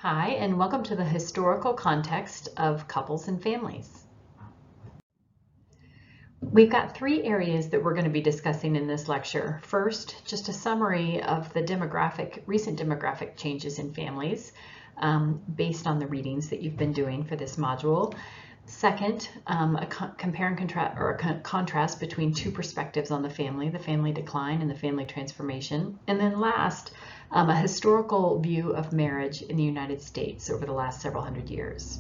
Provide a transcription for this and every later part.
Hi, and welcome to the historical context of couples and families. We've got three areas that we're going to be discussing in this lecture. First, just a summary of the recent demographic changes in families based on the readings that you've been doing for this module. Second, a compare and contrast, or a contrast between two perspectives on the family decline and the family transformation. And then last, a historical view of marriage in the United States over the last several hundred years.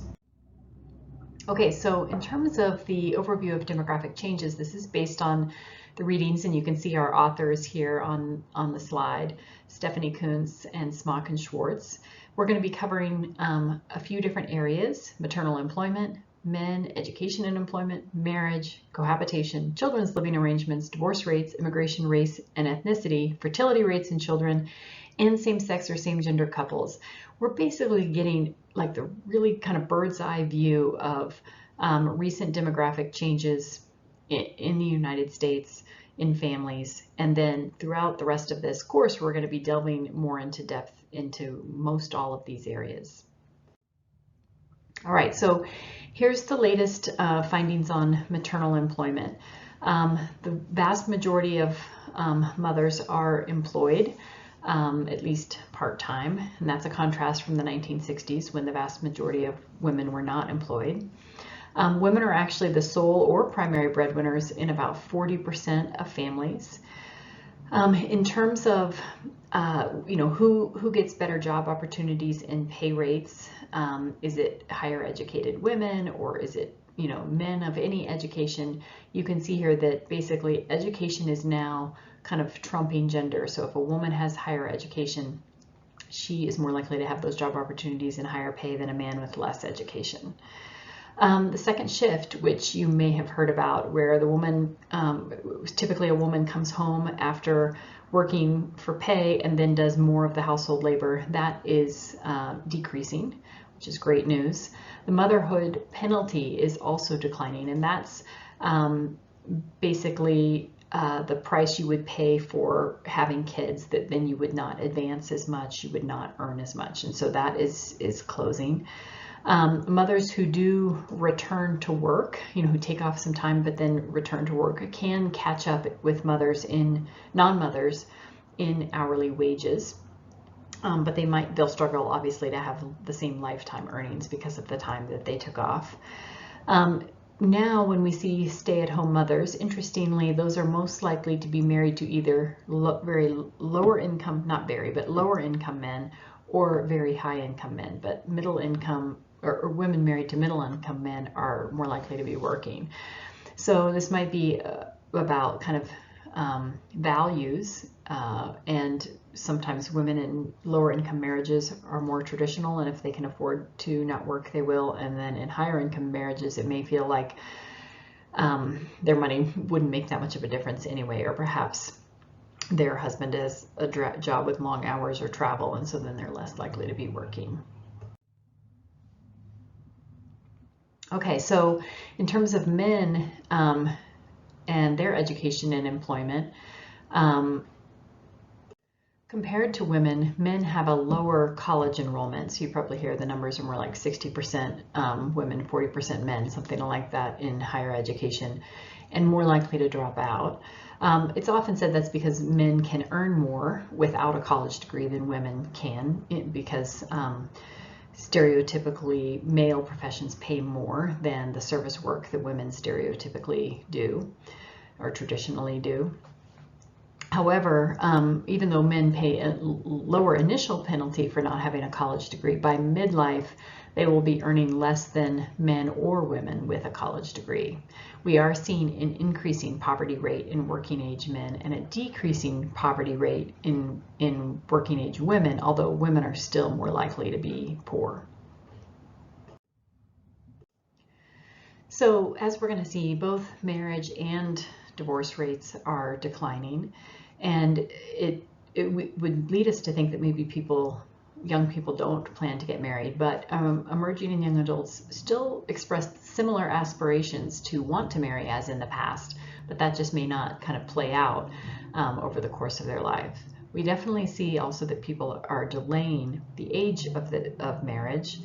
Okay, so in terms of the overview of demographic changes, this is based on the readings, and you can see our authors here on the slide, Stephanie Kuntz and Smock and Schwartz. We're going to be covering a few different areas: maternal employment, men, education and employment, marriage, cohabitation, children's living arrangements, divorce rates, immigration, race and ethnicity, fertility rates in children, and same-sex or same-gender couples. We're basically getting like the really kind of bird's eye view of recent demographic changes in the United States in families. And then throughout the rest of this course, we're going to be delving more into depth into most all of these areas. All right, so here's the latest findings on maternal employment. The vast majority of mothers are employed, at least part-time, and that's a contrast from the 1960s when the vast majority of women were not employed. Women are actually the sole or primary breadwinners in about 40% of families. In terms of who gets better job opportunities and pay rates, is it higher educated women, or is it men of any education? You can see here that basically education is now kind of trumping gender. So if a woman has higher education, she is more likely to have those job opportunities and higher pay than a man with less education. The second shift, which you may have heard about, where the woman, typically a woman comes home after working for pay and then does more of the household labor, that is decreasing, which is great news. The motherhood penalty is also declining, and that's basically the price you would pay for having kids, that then you would not advance as much, you would not earn as much, and so that is closing. Mothers who do return to work, who take off some time but then return to work, can catch up with non-mothers in hourly wages, but they'll struggle obviously to have the same lifetime earnings because of the time that they took off. Now when we see stay-at-home mothers, interestingly, those are most likely to be married to either lower income men or very high income men, but middle income or women married to middle income men are more likely to be working. So this might be about kind of values, and sometimes women in lower income marriages are more traditional, and if they can afford to not work, they will. And then in higher income marriages, it may feel like their money wouldn't make that much of a difference anyway, or perhaps their husband has a job with long hours or travel, and so then they're less likely to be working. Okay, so in terms of men and their education and employment, compared to women, men have a lower college enrollment. So you probably hear the numbers are more like 60% women, 40% men, something like that in higher education, and more likely to drop out. It's often said that's because men can earn more without a college degree than women can, because stereotypically male professions pay more than the service work that women stereotypically do or traditionally do. However, even though men pay a lower initial penalty for not having a college degree, by midlife they will be earning less than men or women with a college degree. We are seeing an increasing poverty rate in working age men and a decreasing poverty rate in working age women, although women are still more likely to be poor. So as we're going to see, both marriage and divorce rates are declining, and it would lead us to think that maybe young people don't plan to get married, but emerging and young adults still express similar aspirations to want to marry as in the past, but that just may not kind of play out over the course of their life. We definitely see also that people are delaying the age of marriage,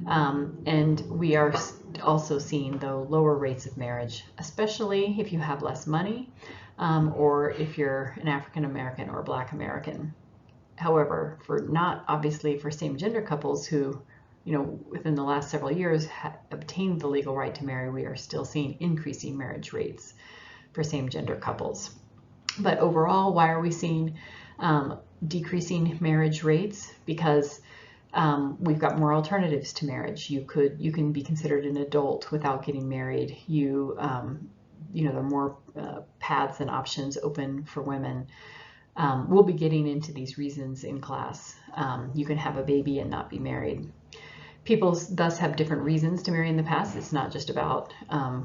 and we are also seeing, though, lower rates of marriage, especially if you have less money, or if you're an African American or Black American. However, obviously for same gender couples who, within the last several years obtained the legal right to marry, we are still seeing increasing marriage rates for same gender couples. But overall, why are we seeing decreasing marriage rates? Because we've got more alternatives to marriage. You can be considered an adult without getting married. There are more paths and options open for women. We'll be getting into these reasons in class. You can have a baby and not be married. People thus have different reasons to marry in the past. It's not just about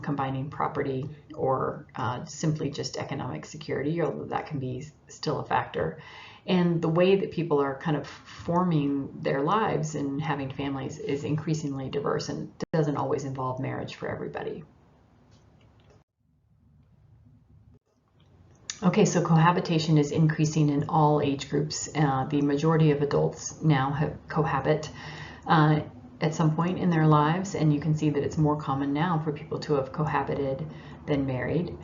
combining property or simply just economic security, although that can be still a factor. And the way that people are kind of forming their lives and having families is increasingly diverse and doesn't always involve marriage for everybody. Okay, so cohabitation is increasing in all age groups. The majority of adults now cohabit at some point in their lives, and you can see that it's more common now for people to have cohabited than married.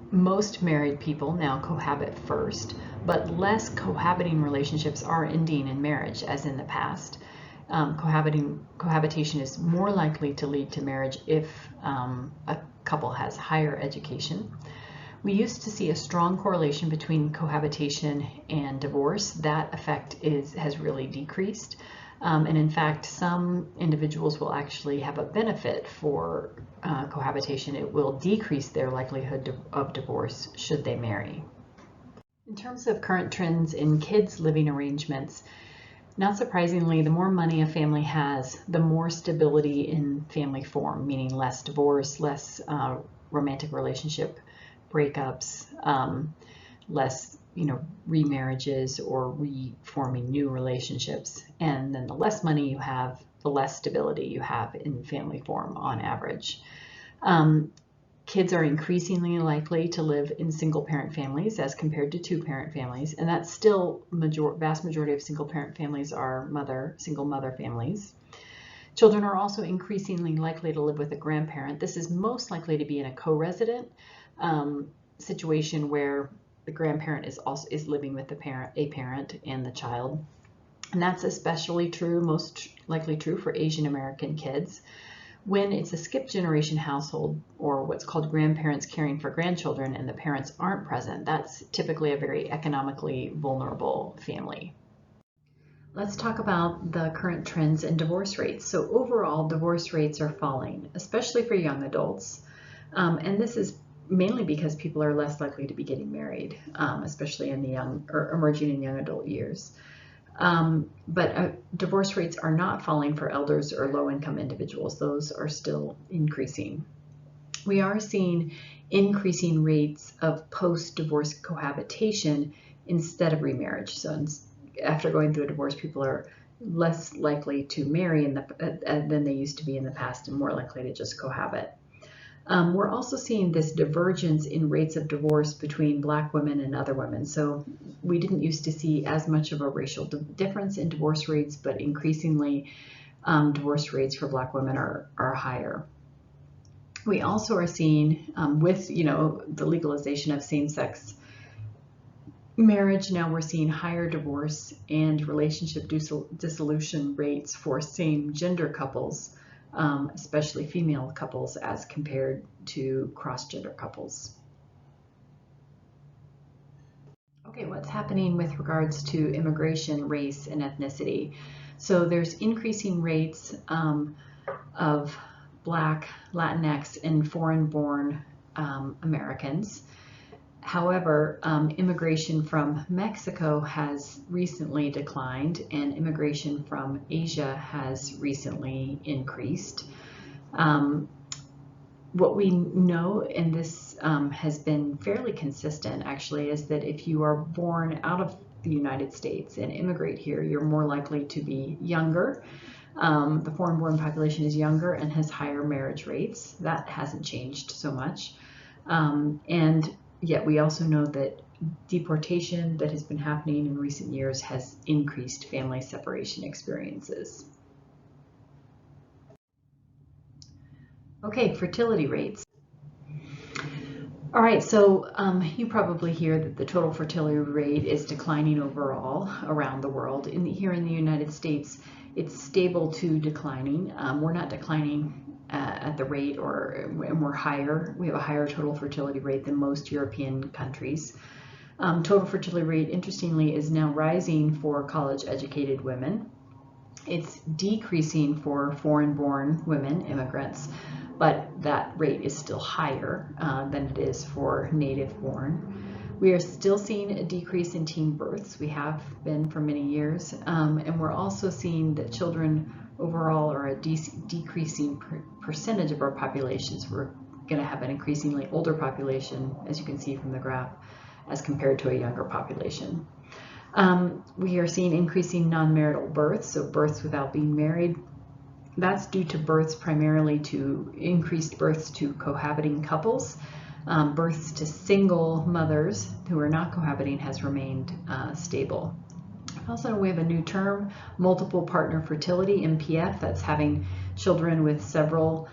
Most married people now cohabit first, but less cohabiting relationships are ending in marriage as in the past. Cohabitation is more likely to lead to marriage if a couple has higher education. We used to see a strong correlation between cohabitation and divorce. That effect has really decreased. And in fact, some individuals will actually have a benefit for cohabitation. It will decrease their likelihood of divorce should they marry. In terms of current trends in kids living arrangements, not surprisingly, the more money a family has, the more stability in family form, meaning less divorce, less romantic relationship breakups, less remarriages or reforming new relationships. And then the less money you have, the less stability you have in family form on average. Kids are increasingly likely to live in single-parent families as compared to two-parent families, and that's still vast majority of single-parent families are single mother families. Children are also increasingly likely to live with a grandparent. This is most likely to be in a co-resident situation where the grandparent is living with a parent and the child, and that's especially true, most likely true for Asian American kids. When it's a skip generation household, or what's called grandparents caring for grandchildren, and the parents aren't present, that's typically a very economically vulnerable family. Let's talk about the current trends in divorce rates. So overall, divorce rates are falling, especially for young adults, and this is mainly because people are less likely to be getting married, especially in the emerging and young adult years. But divorce rates are not falling for elders or low-income individuals. Those are still increasing. We are seeing increasing rates of post-divorce cohabitation instead of remarriage. So after going through a divorce, people are less likely to marry than they used to be in the past, and more likely to just cohabit. We're also seeing this divergence in rates of divorce between Black women and other women. So we didn't used to see as much of a racial difference in divorce rates, but increasingly divorce rates for Black women are higher. We also are seeing with the legalization of same-sex marriage, now we're seeing higher divorce and relationship dissolution rates for same-gender couples, especially female couples, as compared to cross-gender couples. Okay, what's happening with regards to immigration, race, and ethnicity? So there's increasing rates of Black, Latinx, and foreign-born Americans. However, immigration from Mexico has recently declined, and immigration from Asia has recently increased. What we know, and this has been fairly consistent actually, is that if you are born out of the United States and immigrate here, you're more likely to be younger. The foreign-born population is younger and has higher marriage rates. That hasn't changed so much. And Yet we also know that deportation that has been happening in recent years has increased family separation experiences. Okay, fertility rates. All right, so you probably hear that the total fertility rate is declining overall around the world. Here in the United States, it's stable to declining. We're not declining at the rate, and we're higher. We have a higher total fertility rate than most European countries. Total fertility rate, interestingly, is now rising for college-educated women. It's decreasing for foreign-born women, immigrants, but that rate is still higher than it is for native-born. We are still seeing a decrease in teen births. We have been for many years, and we're also seeing that children overall are a decreasing percentage of our populations. We're going to have an increasingly older population, as you can see from the graph, as compared to a younger population. We are seeing increasing non-marital births, so births without being married. That's due to births primarily to increased births to cohabiting couples. Births to single mothers who are not cohabiting has remained stable. Also, we have a new term, multiple partner fertility, MPF, that's having children with several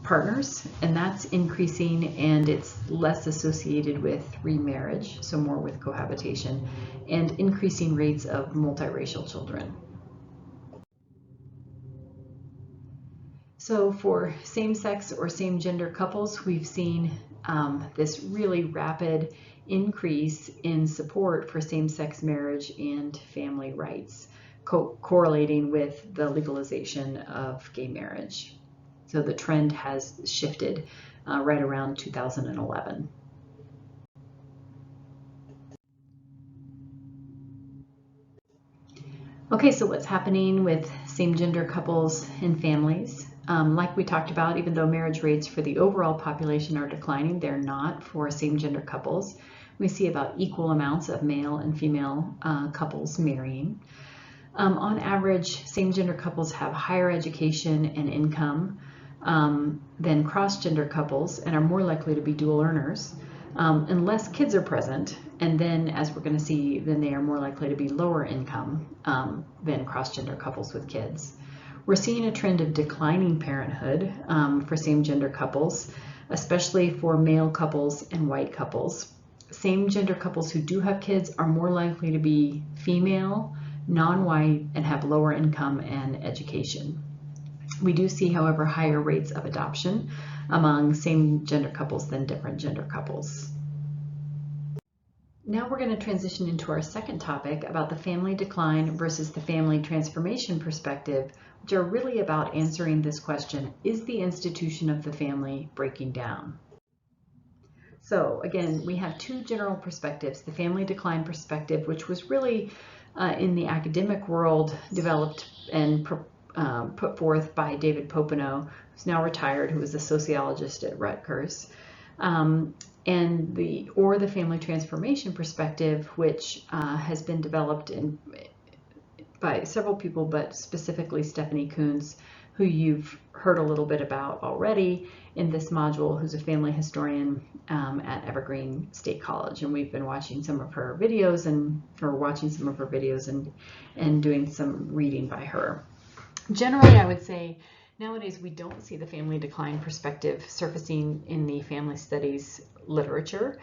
partners, and that's increasing, and it's less associated with remarriage, so more with cohabitation, and increasing rates of multiracial children. So for same-sex or same-gender couples, we've seen this really rapid increase in support for same-sex marriage and family rights, correlating with the legalization of gay marriage. So the trend has shifted right around 2011. Okay, so what's happening with same-gender couples and families? Like we talked about, even though marriage rates for the overall population are declining, they're not for same-gender couples. We see about equal amounts of male and female couples marrying. On average, same-gender couples have higher education and income than cross-gender couples and are more likely to be dual earners. Unless kids are present, and then, as we're going to see, then they are more likely to be lower income than cross-gender couples with kids. We're seeing a trend of declining parenthood for same-gender couples, especially for male couples and white couples. Same-gender couples who do have kids are more likely to be female, non-white, and have lower income and education. We do see, however, higher rates of adoption among same-gender couples than different gender couples. Now we're going to transition into our second topic about the family decline versus the family transformation perspective, which are really about answering this question: is the institution of the family breaking down? So again, we have two general perspectives: the family decline perspective, which was really in the academic world developed and put forth by David Popenoe, who's now retired, who was a sociologist at Rutgers, and the family transformation perspective, which has been developed by several people, but specifically Stephanie Coontz, who you've heard a little bit about already in this module, who's a family historian at Evergreen State College. And we've been watching some of her videos and doing some reading by her. Generally, I would say nowadays we don't see the family decline perspective surfacing in the family studies literature,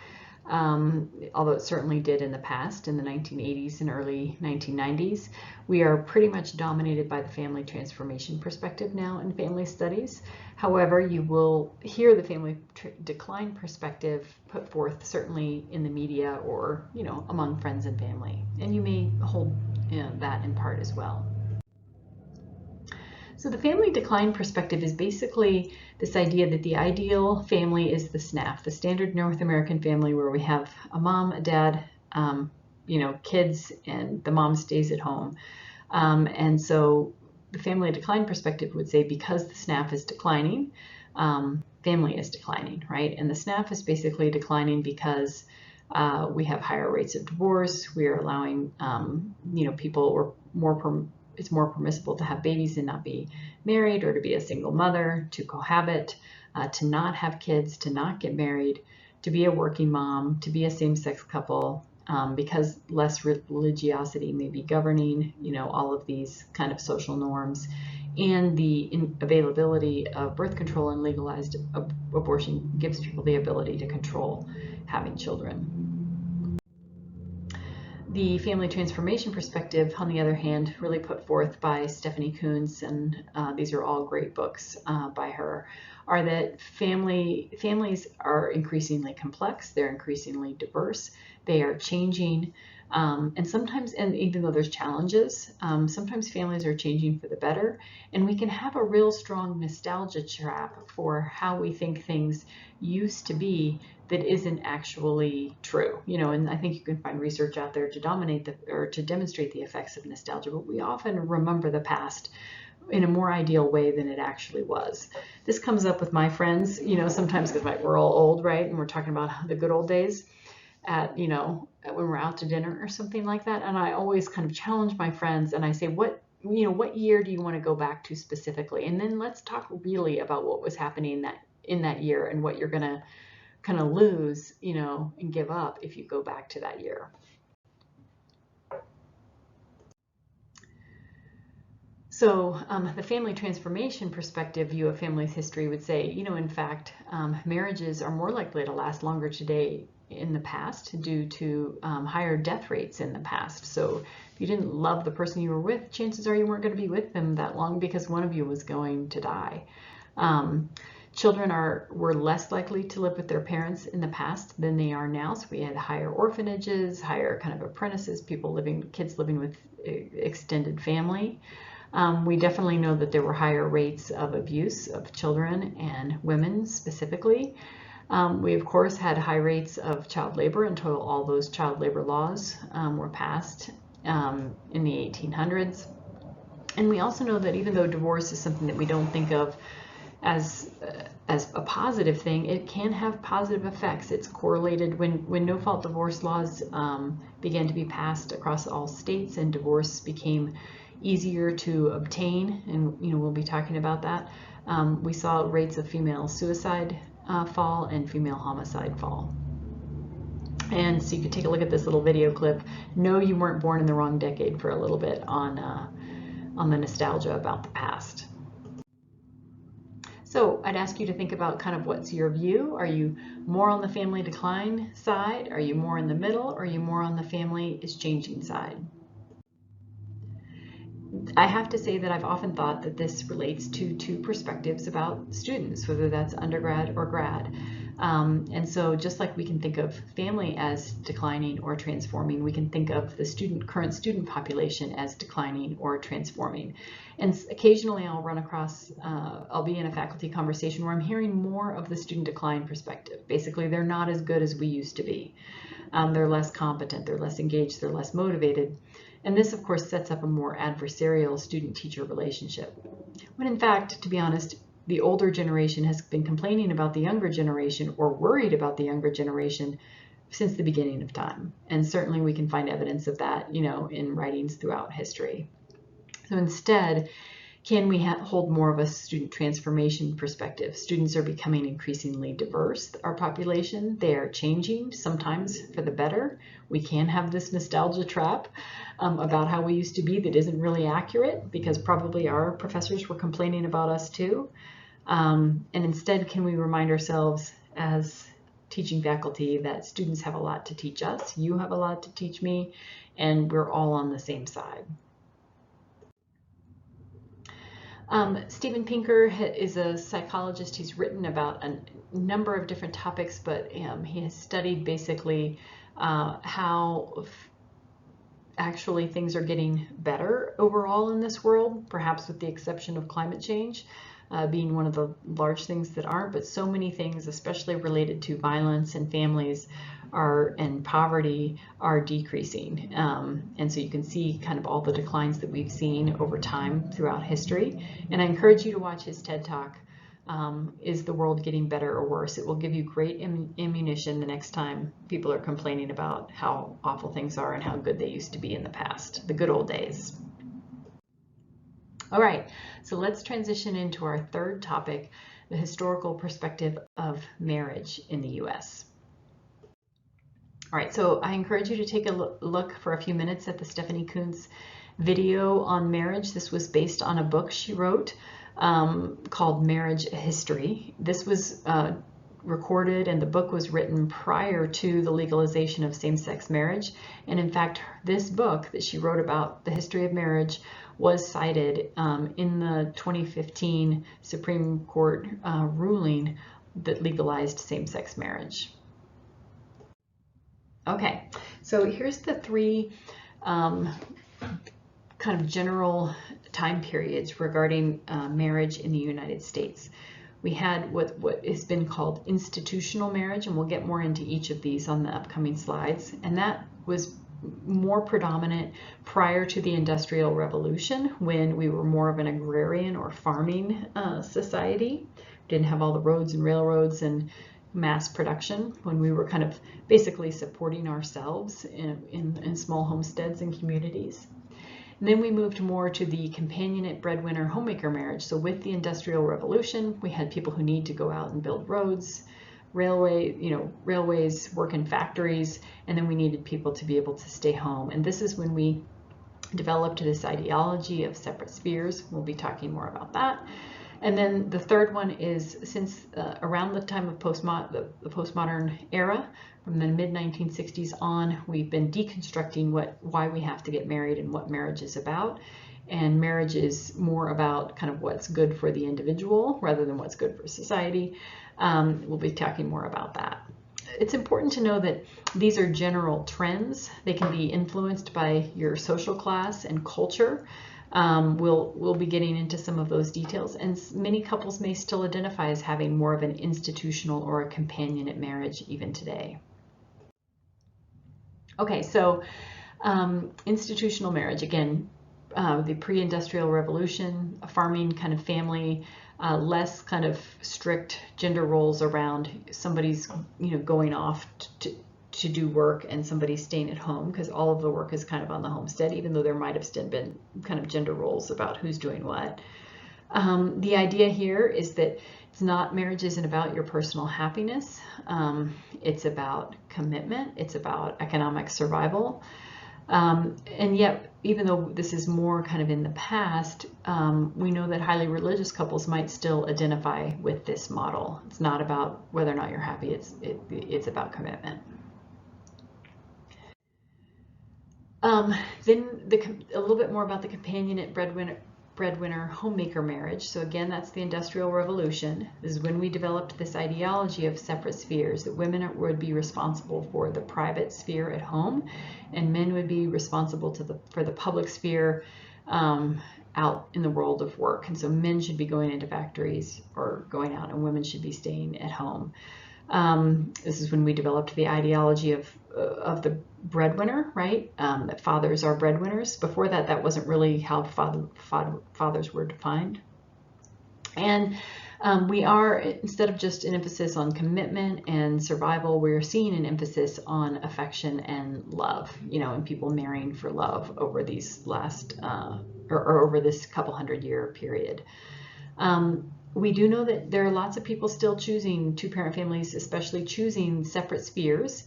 although it certainly did in the past, in the 1980s and early 1990s. We are pretty much dominated by the family transformation perspective now in family studies. However, you will hear the family decline perspective put forth certainly in the media or, among friends and family. And you may hold that in part as well. So the family decline perspective is basically this idea that the ideal family is the SNF, the standard North American family, where we have a mom, a dad, kids, and the mom stays at home. And so the family decline perspective would say, because the SNF is declining, family is declining, right? And the SNF is basically declining because we have higher rates of divorce. We are allowing, people or it's more permissible to have babies and not be married, or to be a single mother, to cohabit, to not have kids, to not get married, to be a working mom, to be a same-sex couple, because less religiosity may be governing, all of these kind of social norms, and the availability of birth control and legalized abortion gives people the ability to control having children. The family transformation perspective, on the other hand, really put forth by Stephanie Coontz, and these are all great books by her, are that families are increasingly complex, they're increasingly diverse, they are changing, and sometimes, and even though there's challenges, sometimes families are changing for the better, and we can have a real strong nostalgia trap for how we think things used to be that isn't actually true, and I think you can find research out there to demonstrate the effects of nostalgia, but we often remember the past in a more ideal way than it actually was. This comes up with my friends, sometimes because we're all old, right? And we're talking about the good old days at, when we're out to dinner or something like that. And I always kind of challenge my friends and I say, what year do you want to go back to specifically? And then let's talk really about what was happening in that year and what you're going to kind of lose, and give up if you go back to that year. So the family transformation perspective view of family's history would say, in fact, marriages are more likely to last longer today in the past due to higher death rates in the past. So if you didn't love the person you were with, chances are you weren't going to be with them that long because one of you was going to die. Children were less likely to live with their parents in the past than they are now. So we had higher orphanages, higher kind of apprentices, kids living with extended family. We definitely know that there were higher rates of abuse of children and women specifically. We of course had high rates of child labor until all those child labor laws were passed in the 1800s. And we also know that even though divorce is something that we don't think of as a positive thing, it can have positive effects. It's correlated when no-fault divorce laws began to be passed across all states and divorce became easier to obtain, and we'll be talking about that. We saw rates of female suicide fall and female homicide fall. And so you could take a look at this little video clip. No, you weren't born in the wrong decade for a little bit on the nostalgia about the past. So I'd ask you to think about kind of what's your view. Are you more on the family decline side? Are you more in the middle? Or are you more on the family is changing side? I have to say that I've often thought that this relates to two perspectives about students, whether that's undergrad or grad. And so just like we can think of family as declining or transforming, we can think of the current student population as declining or transforming. And occasionally I'll run across, I'll be in a faculty conversation where I'm hearing more of the student decline perspective. Basically, they're not as good as we used to be. They're less competent, they're less engaged, they're less motivated. And this, of course, sets up a more adversarial student-teacher relationship. When in fact, to be honest, the older generation has been complaining about the younger generation or worried about the younger generation since the beginning of time. And certainly we can find evidence of that, in writings throughout history. So instead, can we hold more of a student transformation perspective? Students are becoming increasingly diverse, our population. They are changing, sometimes for the better. We can have this nostalgia trap about how we used to be that isn't really accurate because probably our professors were complaining about us too. And instead, can we remind ourselves as teaching faculty that students have a lot to teach us, you have a lot to teach me, and we're all on the same side. Steven Pinker is a psychologist. He's written about a number of different topics, but he has studied basically how actually things are getting better overall in this world, perhaps with the exception of climate change being one of the large things that aren't, but so many things, especially related to violence and families and poverty, are decreasing. And so you can see kind of all the declines that we've seen over time throughout history. And I encourage you to watch his TED Talk, Is the World Getting Better or Worse? It will give you great ammunition the next time people are complaining about how awful things are and how good they used to be in the past, the good old days. All right, so let's transition into our third topic, the historical perspective of marriage in the U.S. All right, so I encourage you to take a look for a few minutes at the Stephanie Kuntz video on marriage. This was based on a book she wrote called Marriage History. This was recorded, and the book was written prior to the legalization of same-sex marriage. And in fact, this book that she wrote about the history of marriage was cited in the 2015 Supreme Court ruling that legalized same-sex marriage. Okay, so here's the three kind of general time periods regarding marriage in the United States. We had what has been called institutional marriage, and we'll get more into each of these on the upcoming slides. And that was more predominant prior to the Industrial Revolution, when we were more of an agrarian or farming society. Didn't have all the roads and railroads and mass production, when we were kind of basically supporting ourselves in small homesteads and communities. And then we moved more to the companionate breadwinner homemaker marriage. So with the Industrial Revolution, we had people who need to go out and build roads, railways, work in factories, and then we needed people to be able to stay home. And this is when we developed this ideology of separate spheres. We'll be talking more about that. And then the third one is, since around the time of the postmodern era, from the mid-1960s on, we've been deconstructing why we have to get married and what marriage is about. And marriage is more about kind of what's good for the individual rather than what's good for society. We'll be talking more about that. It's important to know that these are general trends. They can be influenced by your social class and culture. We'll be getting into some of those details, and many couples may still identify as having more of an institutional or a companionate marriage even today. Okay, so institutional marriage, again, the pre-industrial revolution, a farming kind of family, less kind of strict gender roles around somebody's going off to do work and somebody staying at home, because all of the work is kind of on the homestead, even though there might have still been kind of gender roles about who's doing what. The idea here is that marriage isn't about your personal happiness. It's about commitment. It's about economic survival. And yet, even though this is more kind of in the past, we know that highly religious couples might still identify with this model. It's not about whether or not you're happy. It's about commitment. Then a little bit more about the companionate breadwinner homemaker marriage. So again, that's the Industrial Revolution. This is when we developed this ideology of separate spheres, that women would be responsible for the private sphere at home, and men would be responsible for the public sphere out in the world of work. And so men should be going into factories or going out, and women should be staying at home. This is when we developed the ideology of the breadwinner, right? That fathers are breadwinners. Before that, that wasn't really how fathers were defined. And we are, instead of just an emphasis on commitment and survival, we're seeing an emphasis on affection and love, and people marrying for love over these last, or over this couple 100-year period. We do know that there are lots of people still choosing two-parent families, especially choosing separate spheres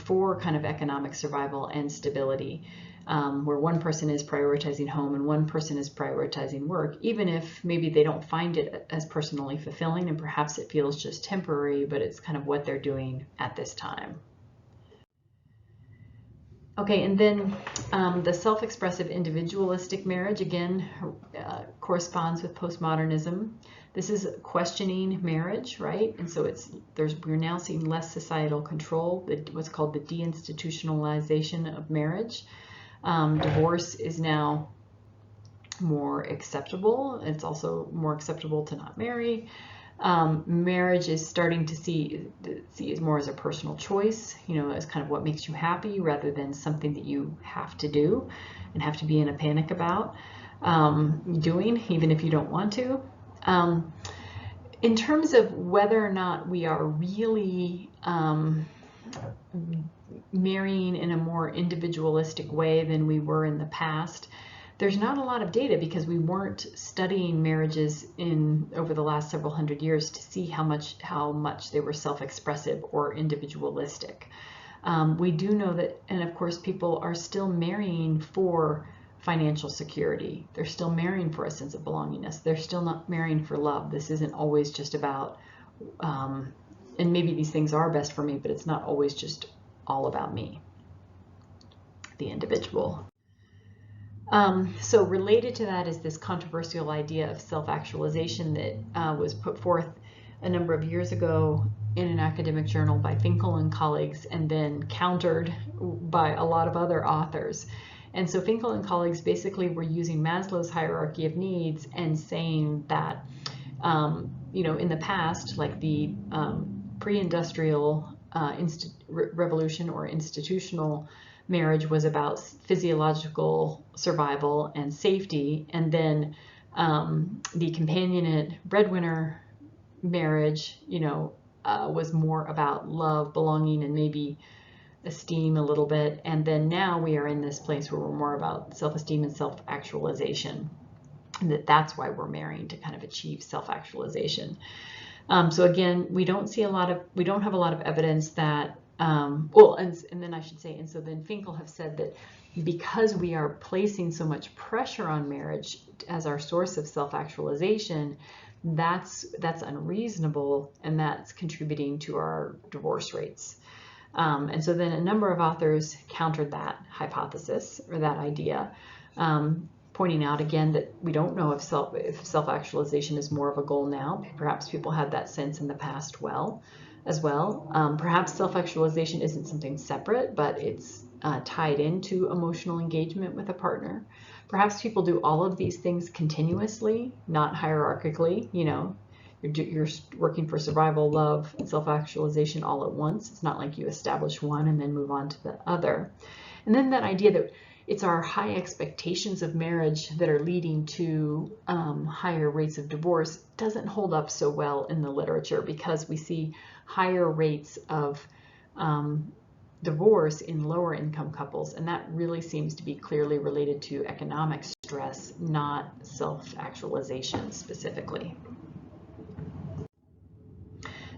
for kind of economic survival and stability, where one person is prioritizing home and one person is prioritizing work, even if maybe they don't find it as personally fulfilling, and perhaps it feels just temporary, but it's kind of what they're doing at this time. Okay, and then the self-expressive individualistic marriage, again, corresponds with postmodernism. This is questioning marriage, right? And so we're now seeing less societal control, what's called the deinstitutionalization of marriage. Divorce is now more acceptable. It's also more acceptable to not marry. Marriage is starting to see it more as a personal choice, as kind of what makes you happy rather than something that you have to do and have to be in a panic about doing, even if you don't want to. In terms of whether or not we are really marrying in a more individualistic way than we were in the past, there's not a lot of data, because we weren't studying marriages over the last several hundred years to see how much they were self-expressive or individualistic. We do know that, and of course, people are still marrying for financial security. They're still marrying for a sense of belongingness. They're still not marrying for love. This isn't always just about, and maybe these things are best for me, but it's not always just all about me, the individual. So related to that is this controversial idea of self-actualization that was put forth a number of years ago in an academic journal by Finkel and colleagues, and then countered by a lot of other authors. And so Finkel and colleagues basically were using Maslow's hierarchy of needs and saying that, in the past, like the pre-industrial revolution or institutional marriage was about physiological survival and safety, and then the companionate breadwinner marriage, was more about love, belonging, and maybe esteem a little bit. And then now we are in this place where we're more about self-esteem and self-actualization, and that's why we're marrying, to kind of achieve self-actualization. So again, we don't have a lot of evidence that, and then I should say, and so then Finkel have said that because we are placing so much pressure on marriage as our source of self-actualization, that's unreasonable, and that's contributing to our divorce rates. And so then a number of authors countered that hypothesis or that idea, pointing out again that we don't know if self-actualization is more of a goal now. Perhaps people had that sense in the past as well. Perhaps self-actualization isn't something separate, but it's tied into emotional engagement with a partner. Perhaps people do all of these things continuously, not hierarchically. You're working for survival, love, and self-actualization all at once. It's not like you establish one and then move on to the other. And then that idea that it's our high expectations of marriage that are leading to higher rates of divorce doesn't hold up so well in the literature, because we see higher rates of divorce in lower income couples, and that really seems to be clearly related to economic stress, not self-actualization specifically.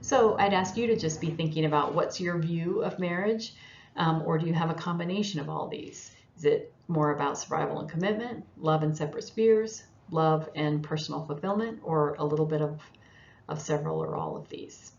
So I'd ask you to just be thinking about, what's your view of marriage, or do you have a combination of all these? Is it more about survival and commitment, love and separate spheres, love and personal fulfillment, or a little bit of several or all of these?